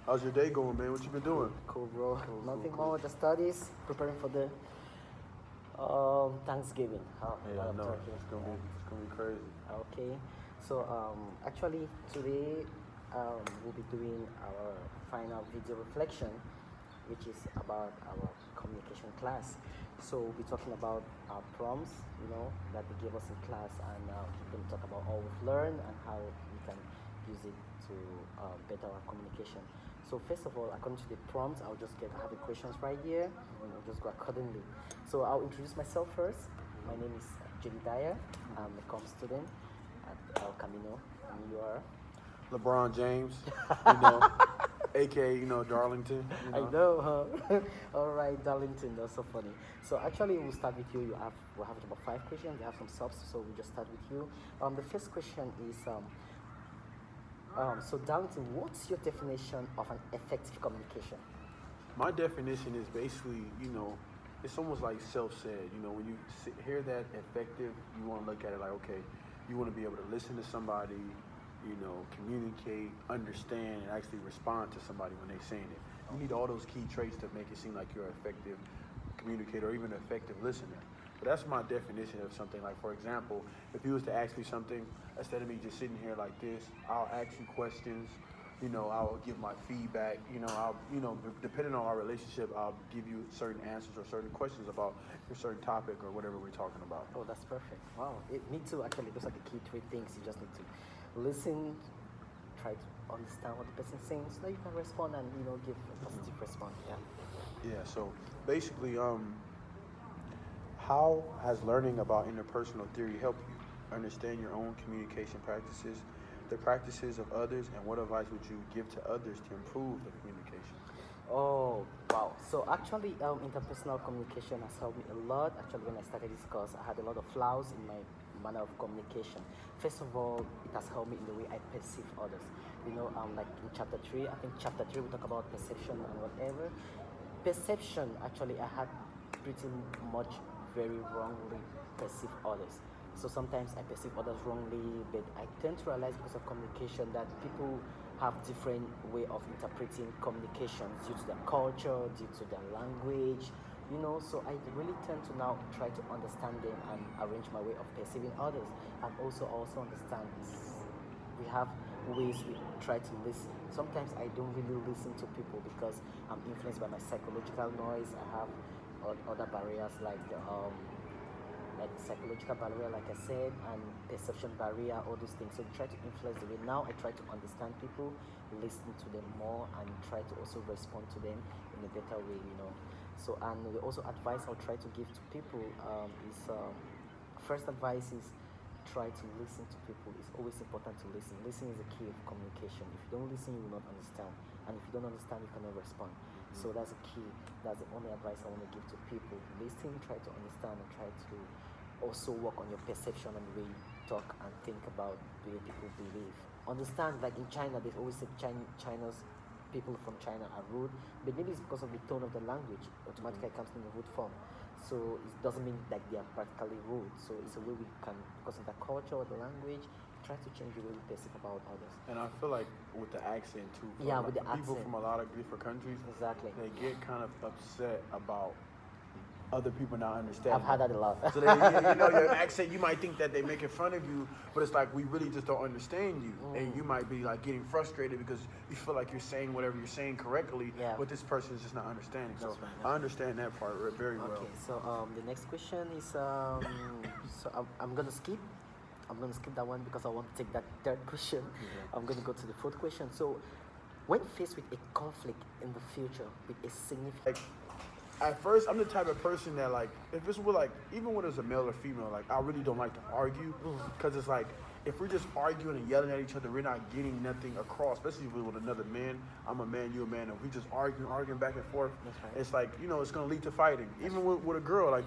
How's your day going, man? What you been doing? Cool, bro. Cool, cool, Nothing cool. more. The studies, preparing for the Thanksgiving. A Yeah, lot I of know. turkey. It's gonna be crazy. Okay. So actually today we'll be doing our final video reflection, which is about our communication class. So we'll be talking about our prompts, that they gave us in class, and we're going to talk about all we've learned and how we can use it to better our communication. So first of all, according to the prompts, I have the questions right here, and I'll just go accordingly. So I'll introduce myself first. My name is Jedediah. I'm a COMS student at El Camino, and you are? LeBron James, you know, aka Darlington. I know, huh? All right, Darlington, that's so funny. So actually, we'll start with you. We'll have about 5 questions. They have some subs, so we'll just start with you. The first question is, so Darlington, what's your definition of an effective communication? My definition is basically, it's almost like self-said. When you hear that effective, you want to look at it like, okay, you want to be able to listen to somebody, communicate, understand, and actually respond to somebody when they're saying it. You need all those key traits to make it seem like you're an effective communicator or even an effective listener. But that's my definition of something. Like, for example, if you was to ask me something, instead of me just sitting here like this, I'll ask you questions. I'll give my feedback. Depending on our relationship, I'll give you certain answers or certain questions about a certain topic or whatever we're talking about. Oh, that's perfect. Wow. Me too, actually. Those are the key 3 things. You just need to listen, try to understand what the person's saying so that you can respond and, give a positive response. Yeah. Yeah. So basically, how has learning about interpersonal theory helped you understand your own communication practices, the practices of others, and what advice would you give to others to improve the communication? Oh, wow. So actually, interpersonal communication has helped me a lot. Actually, when I started this course, I had a lot of flaws in my manner of communication. First of all, it has helped me in the way I perceive others. Like in chapter 3, I think chapter 3 we talk about perception and whatever. Perception, actually, I had pretty much very wrongly perceive others. So sometimes I perceive others wrongly, but I tend to realize because of communication that people have different way of interpreting communications due to their culture, due to their language, so I really tend to now try to understand them and arrange my way of perceiving others. And also understand is we have ways we try to listen. Sometimes I don't really listen to people because I'm influenced by my psychological noise. I have other barriers like psychological barrier, like I said, and perception barrier, all those things. So we try to influence the way. Now I try to understand people, listen to them more, and try to also respond to them in a better way. So, and the also advice I'll try to give to people is first advice is try to listen to people. It's always important to listen. Listening is the key of communication. If you don't listen, you will not understand, and if you don't understand, you cannot respond. So that's the key. That's the only advice I want to give to people. Listen, try to understand, and try to also work on your perception and the way you talk and think about the way people behave. Understand, like in China, they always say China's people from China are rude, but maybe it's because of the tone of the language. Automatically it comes in the rude form. So it doesn't mean like they are practically rude. So it's a way we can, because of the culture or the language, try to change the way we perceive about others. And I feel like with the accent too. Yeah, with the people accent. from a lot of different countries, Exactly. they get kind of upset about other people not understanding. I've had that a lot. So your accent, you might think that they making fun of you, but it's like we really just don't understand you, and you might be like getting frustrated because you feel like you're saying whatever you're saying correctly, but this person is just not understanding. So right. I understand that part very well. Okay, so the next question is so I'm gonna skip. I'm gonna skip that one because I want to take that third question. Mm-hmm. I'm gonna go to the fourth question. So, when faced with a conflict in the future with a significant at first, I'm the type of person that, like, if it's with, like, even when it's a male or female, like, I really don't like to argue, because it's like, if we're just arguing and yelling at each other, we're not getting nothing across, especially with another man. I'm a man, you're a man, and we just arguing back and forth. That's right. It's like, it's going to lead to fighting, even with a girl, like,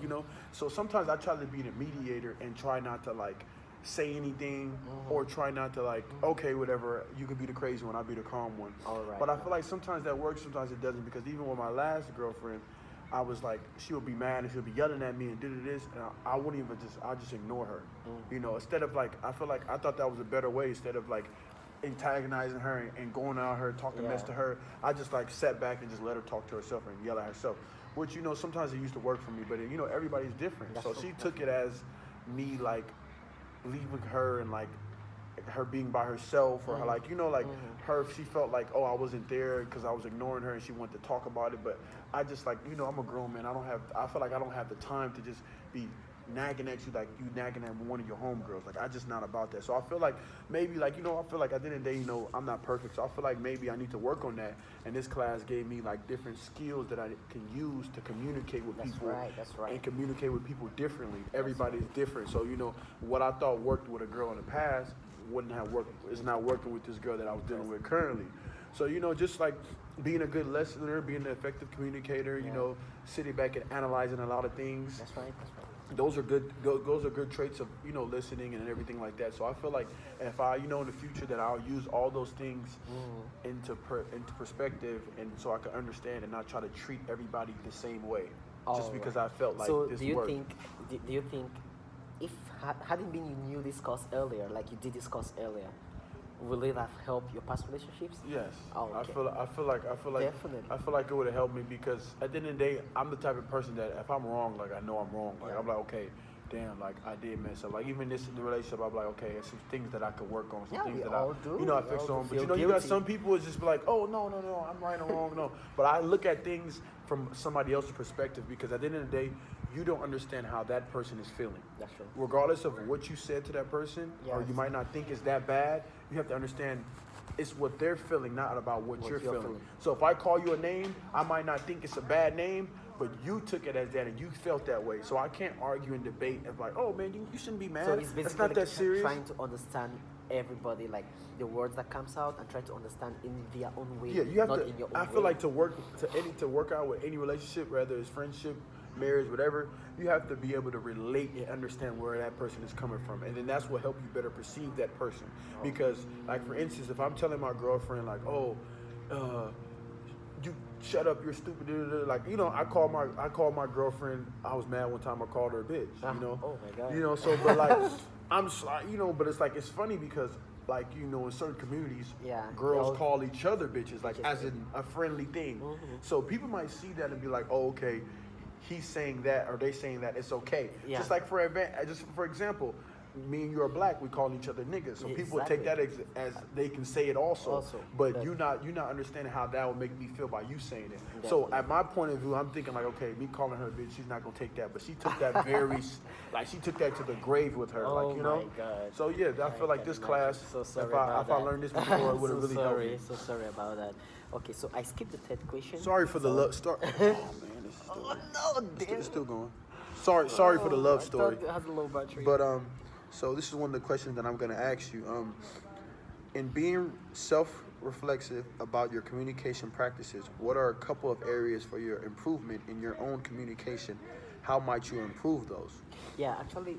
So sometimes I try to be the mediator and try not to, like, say anything or try not to, like, okay, whatever, you could be the crazy one, I'll be the calm one. All right. But I feel like sometimes that works, sometimes it doesn't, because even with my last girlfriend, I was like, she would be mad and she would be yelling at me and did this, and I wouldn't even I'll just ignore her. Instead of like, I feel like I thought that was a better way, instead of like antagonizing her and going out her talking mess to her. I just like sat back and just let her talk to herself and yell at herself, which sometimes it used to work for me, but everybody's different. That's so true. she took it as me like leaving her and like her being by herself, or her, like her, she felt like, oh, I wasn't there because I was ignoring her and she wanted to talk about it. But I just like, I'm a grown man. I feel like I don't have the time to just be nagging at you like you nagging at one of your homegirls. Like, I just not about that. So I feel like maybe like, I feel like at the end of the day, I'm not perfect. So I feel like maybe I need to work on that. And this class gave me like different skills that I can use to communicate with people. That's right. And communicate with people differently. Everybody's different. So, what I thought worked with a girl in the past wouldn't have worked. It's not working with this girl that I was dealing with currently. So, just like being a good listener, being an effective communicator, sitting back and analyzing a lot of things. That's right. Those are good. Those are good traits of listening and everything like that. So I feel like if I in the future that I'll use all those things into perspective, and so I can understand and not try to treat everybody the same way just because I felt like so this do you worked. think if hadn't been you knew this course earlier, like you did this course earlier, will it have helped your past relationships? Yes. Oh, okay. I feel like Definitely. I feel like it would have helped me, because at the end of the day, I'm the type of person that if I'm wrong, like I know I'm wrong. Like I'm like, okay, damn, like I did mess up. Like even this in the relationship, I'm like, okay, there's some things that I could work on, some things that I fix on. But you got some people who just be like, oh no, I'm right or wrong, no. But I look at things from somebody else's perspective, because at the end of the day, you don't understand how that person is feeling. That's true. Regardless of what you said to that person, or you might not think it's that bad, you have to understand it's what they're feeling, not about what you're feeling. So if I call you a name, I might not think it's a bad name, but you took it as that and you felt that way. So I can't argue and debate and like, oh man, you shouldn't be mad. So it's basically it's not that serious. Trying to understand everybody, like the words that comes out, and try to understand in their own way. Yeah, you have not to. In your own I way. feel like to work out with any relationship, whether it's friendship, marriage, whatever, you have to be able to relate and understand where that person is coming from, and then that's what helps you better perceive that person. Because, like for instance, if I'm telling my girlfriend like, oh, you shut up, you're stupid, like I called my girlfriend. I was mad one time. I called her a bitch. Oh my God. So but like I'm but it's like it's funny because. Like, in certain communities, girls call each other bitches, like as in a friendly thing. So people might see that and be like, oh, okay, he's saying that or they saying that, it's okay. Yeah. Just like for example, me and you are black, we call each other niggas. So people would take that as they can say it also. But you're not understanding how that would make me feel by you saying it. Definitely. So at my point of view, I'm thinking like, okay, me calling her a bitch, she's not gonna take that. But she took that she took that to the grave with her. Oh my God. So yeah, I feel like this class, if I learned this before, it would have really helped me. So sorry about that. Okay, so I skipped the third question. Sorry for the love story. Oh man, this is still going. Oh no, damn. It's still going. Sorry for the love story. It has a low battery. But so this is one of the questions that I'm going to ask you. In being self-reflexive about your communication practices, what are a couple of areas for your improvement in your own communication? How might you improve those? Yeah, actually,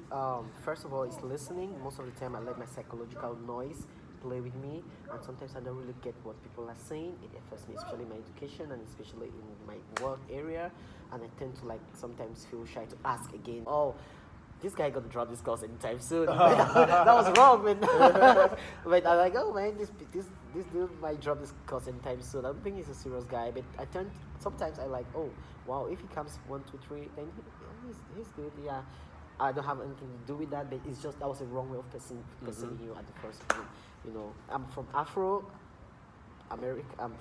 first of all, it's listening. Most of the time, I let my psychological noise play with me, and sometimes I don't really get what people are saying. It affects me, especially in my education and especially in my work area, and I tend to like sometimes feel shy to ask again. Oh, this guy gonna drop this course anytime soon. That was wrong, man. But I'm like, oh man, this dude might drop this course anytime soon. I don't think he's a serious guy, but sometimes I like, oh wow, if he comes 1, 2, 3, then he's good. Yeah, I don't have anything to do with that, but it's just that was a wrong way of perceiving you at the first point. I'm from America. I'm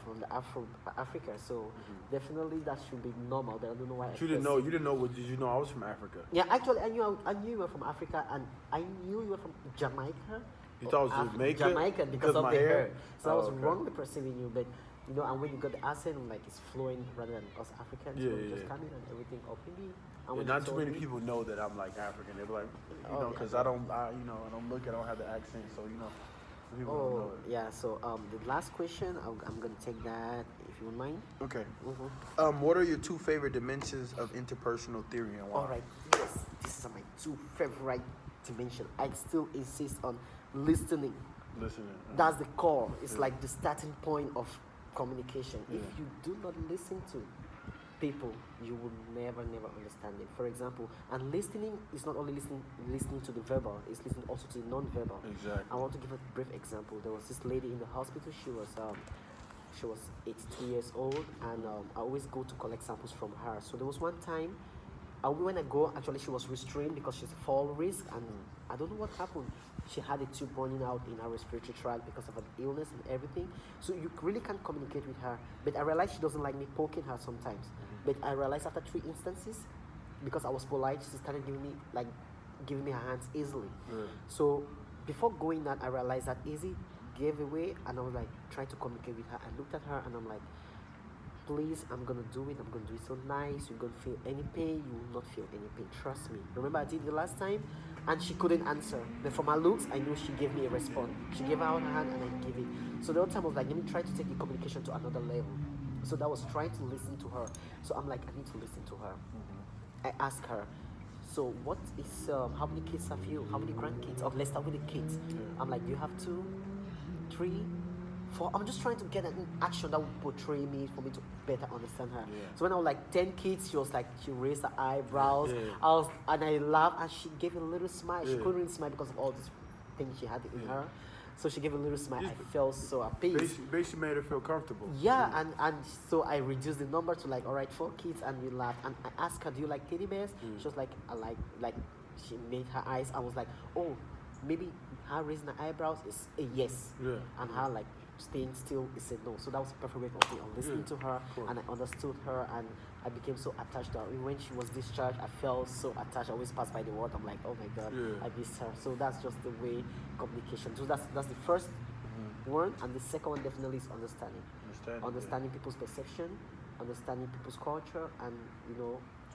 from Africa, so definitely that should be normal. But I don't know why. You didn't know. What did you know? I was from Africa. Yeah, actually, I knew you were from Africa, and I knew you were from Jamaica. You thought I was Jamaica? Jamaican because of my the hair? hair. So I was okay. wrongly perceiving you, but and when you got the accent, like it's flowing rather than us Africans. Yeah, so yeah, just come in and everything openly. And Yeah, when not you too told many me- people know that I'm like African. They're like, because yeah. I don't have the accent, so people don't know it. Yeah. So the last question, I'm gonna take that if you don't mind. Okay. Mm-hmm. What are your 2 favorite dimensions of interpersonal theory and why? All right. Yes, these are my 2 favorite dimensions. I still insist on listening. Listening. That's the core. It's like the starting point of communication. If you do not listen to people, you will never understand them. For example, and listening is not only listening to the verbal, it's listening also to the non-verbal. Exactly. I want to give a brief example. There was this lady in the hospital. She was 82 years old, and I always go to collect samples from her. So there was one time, when I go, actually she was restrained because she's a fall risk, and I don't know what happened. She had a tube running out in her respiratory tract because of an illness and everything. So you really can't communicate with her. But I realized she doesn't like me poking her sometimes. But I realized after 3 instances, because I was polite, she started giving me her hands easily. So before going that, I realized that Izzy gave away, and I was like trying to communicate with her. I looked at her and I'm like, please, I'm gonna do it. I'm gonna do it so nice. You're gonna feel any pain. You will not feel any pain. Trust me. Remember I did the last time, and she couldn't answer. But from her looks, I knew she gave me a response. She gave out her hand, and I gave it. So the other time I was like, let me try to take the communication to another level. So that was trying to listen to her. So I'm like, I need to listen to her. I asked her, so what is how many kids have you? How many grandkids? Or let's start with the kids. I'm like, do you have 2, 3, 4? I'm just trying to get an action that would portray me for me to better understand her. So when I was like 10 kids, she was like, she raised her eyebrows. And I laughed, and she gave a little smile. She couldn't really smile because of all these things she had in her. So she gave a little smile. I felt so appeased. Basically made her feel comfortable. Yeah, and so I reduced the number to like, all right, 4 kids, and we laughed. And I asked her, do you like teddy bears? She was like, I like, she made her eyes. I was like, oh, maybe her raising her eyebrows is a yes. And her like staying still is a no. So that was a perfect way for me of listening to her, and I understood her, and I became so attached to her. When she was discharged, I felt so attached. I always pass by the ward. I'm like, oh my God, I missed her. So that's just the way communication. So that's the first one, and the second one definitely is understanding. Understanding people's perception, understanding people's culture, and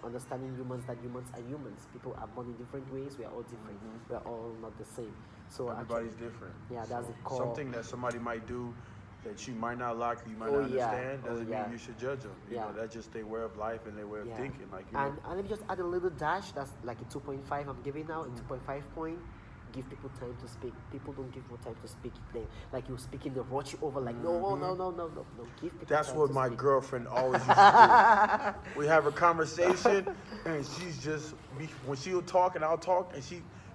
understanding humans that humans are humans. People are born in different ways. We are all different. We are all not the same. So everybody's different. Yeah, that's the core. Something that somebody might do that you might not like, or you might not understand, doesn't mean you should judge them. You know, that's just their way of life and their way of thinking. Like, and let me just add a little dash. That's like a 2.5 I'm giving now. A 2.5 point. Give people time to speak. People don't give you time to speak. Like you speaking, they rush you over. Like no. Give people. That's time what to my speak. girlfriend always used to do. We have a conversation, and she's just when she'll talk and I'll talk, and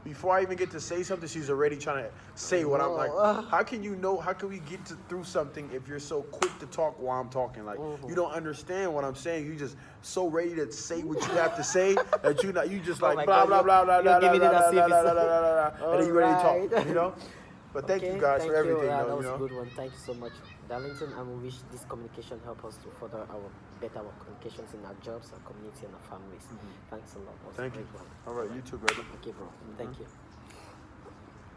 before I even get to say something, she's already trying to say what I'm like. How can you know? How can we get through something if you're so quick to talk while I'm talking? Like you don't understand what I'm saying. You just so ready to say what you have to say that you just like blah blah blah blah blah blah blah blah blah, and then you ready to talk. You know. But thank you guys for everything. That was a good one. Thank you so much, Darlington. And we wish this communication help us to further better our communications in our jobs, our community, and our families. Thanks a lot. Thank you. All right, you too, brother. Okay, bro. Thank you.